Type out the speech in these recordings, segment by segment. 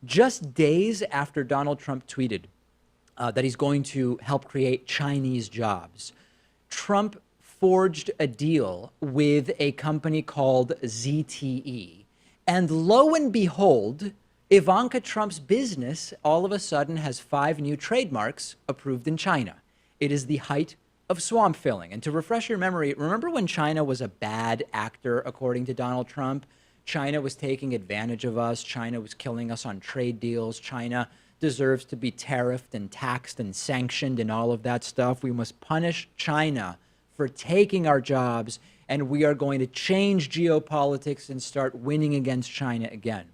Just days after Donald Trump tweeted that he's going to help create Chinese jobs, Trump forged a deal with a company called ZTE. And lo and behold, Ivanka Trump's business all of a sudden has 5 new trademarks approved in China. It is the height of swamp filling. And to refresh your memory, remember when China was a bad actor, according to Donald Trump? China was taking advantage of us. China was killing us on trade deals. China deserves to be tariffed and taxed and sanctioned and all of that stuff. We must punish China for taking our jobs, and we are going to change geopolitics and start winning against China again.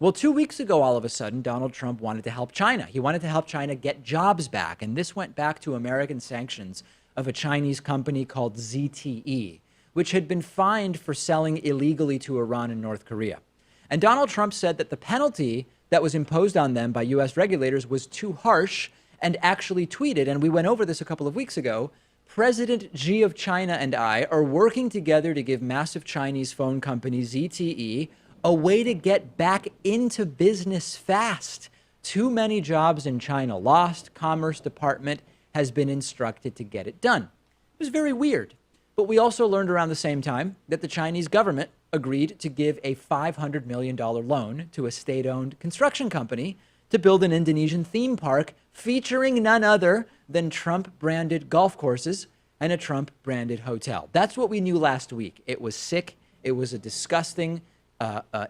Well, 2 weeks ago, all of a sudden, Donald Trump wanted to help China. He wanted to help China get jobs back, and this went back to American sanctions of a Chinese company called ZTE, which had been fined for selling illegally to Iran and North Korea. And Donald Trump said that the penalty that was imposed on them by U.S. regulators was too harsh, and actually tweeted, and we went over this a couple of weeks ago, President Xi of China and I are working together to give massive Chinese phone company ZTE a way to get back into business fast. Too many jobs in China lost. Commerce Department has been instructed to get it done. It was very weird. But we also learned around the same time that the Chinese government agreed to give a $500 million loan to a state-owned construction company to build an Indonesian theme park featuring none other than Trump-branded golf courses and a Trump-branded hotel. That's what we knew last week. It was sick. It was a disgusting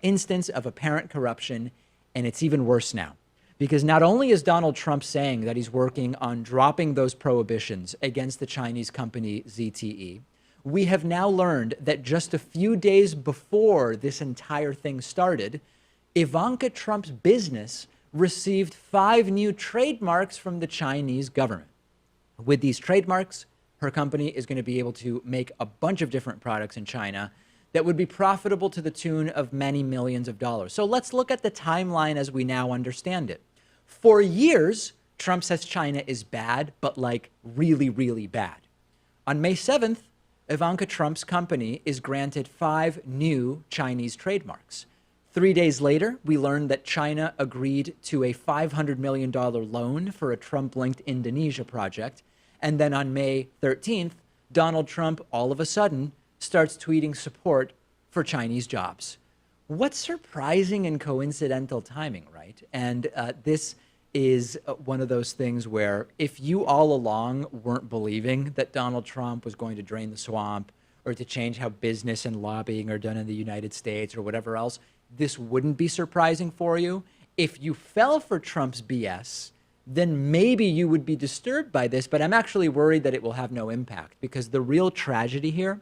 instance of apparent corruption, and it's even worse now. Because not only is Donald Trump saying that he's working on dropping those prohibitions against the Chinese company ZTE, we have now learned that just a few days before this entire thing started, Ivanka Trump's business received 5 new trademarks from the Chinese government. With these trademarks, her company is going to be able to make a bunch of different products in China that would be profitable to the tune of many millions of dollars. So let's look at the timeline as we now understand it. For years, Trump says China is bad, but like really, really bad. On May 7th, Ivanka Trump's company is granted 5 new Chinese trademarks. 3 days later, we learned that China agreed to a $500 million loan for a Trump-linked Indonesia project. And then on May 13th, Donald Trump all of a sudden starts tweeting support for Chinese jobs. What's surprising and coincidental timing, right? And this is one of those things where if you all along weren't believing that Donald Trump was going to drain the swamp or to change how business and lobbying are done in the United States or whatever else, this wouldn't be surprising for you. If you fell for Trump's BS, then maybe you would be disturbed by this, but I'm actually worried that it will have no impact, because the real tragedy here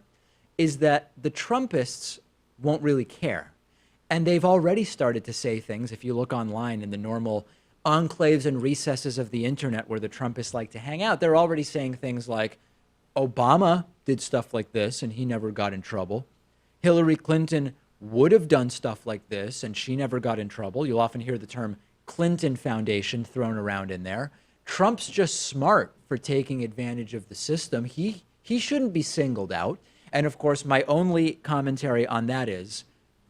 is that the Trumpists won't really care. And they've already started to say things, if you look online in the normal enclaves and recesses of the internet where the Trumpists like to hang out, they're already saying things like, Obama did stuff like this and he never got in trouble. Hillary Clinton would have done stuff like this and she never got in trouble. You'll often hear the term Clinton Foundation thrown around in there. Trump's just smart for taking advantage of the system. He shouldn't be singled out. And of course, my only commentary on that is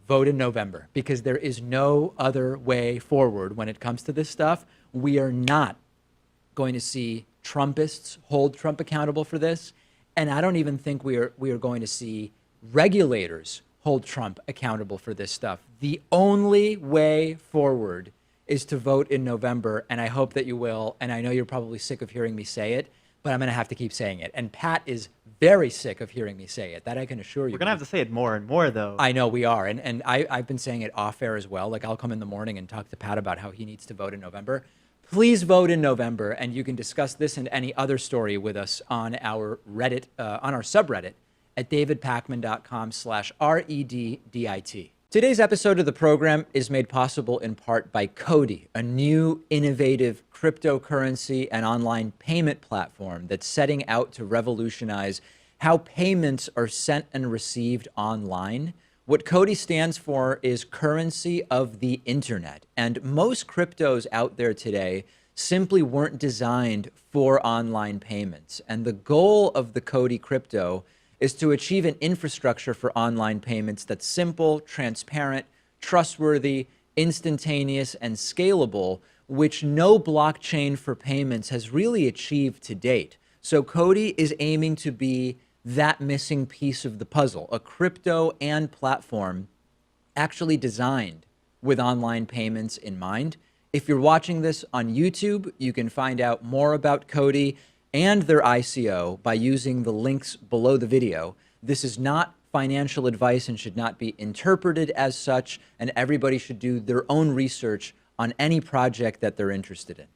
vote in November, because there is no other way forward when it comes to this stuff. We are not going to see Trumpists hold Trump accountable for this. And I don't even think we are going to see regulators hold Trump accountable for this stuff. The only way forward is to vote in November, and I hope that you will. And I know you're probably sick of hearing me say it, but I'm going to have to keep saying it. And Pat is very sick of hearing me say it. That I can assure you. We're going to have to say it more and more, though. I know we are. And I've been saying it off air as well. Like, I'll come in the morning and talk to Pat about how he needs to vote in November. Please vote in November, and you can discuss this and any other story with us on our Reddit, on our subreddit at davidpakman.com/REDDIT. Today's episode of the program is made possible in part by Cody, a new innovative cryptocurrency and online payment platform that's setting out to revolutionize how payments are sent and received online. What Cody stands for is currency of the internet. And most cryptos out there today simply weren't designed for online payments. And the goal of the Cody crypto is to achieve an infrastructure for online payments that's simple, transparent, trustworthy, instantaneous, and scalable, which no blockchain for payments has really achieved to date. So Cody is aiming to be that missing piece of the puzzle, a crypto and platform actually designed with online payments in mind. If you're watching this on YouTube, you can find out more about Cody and their ICO by using the links below the video. This is not financial advice and should not be interpreted as such, and everybody should do their own research on any project that they're interested in.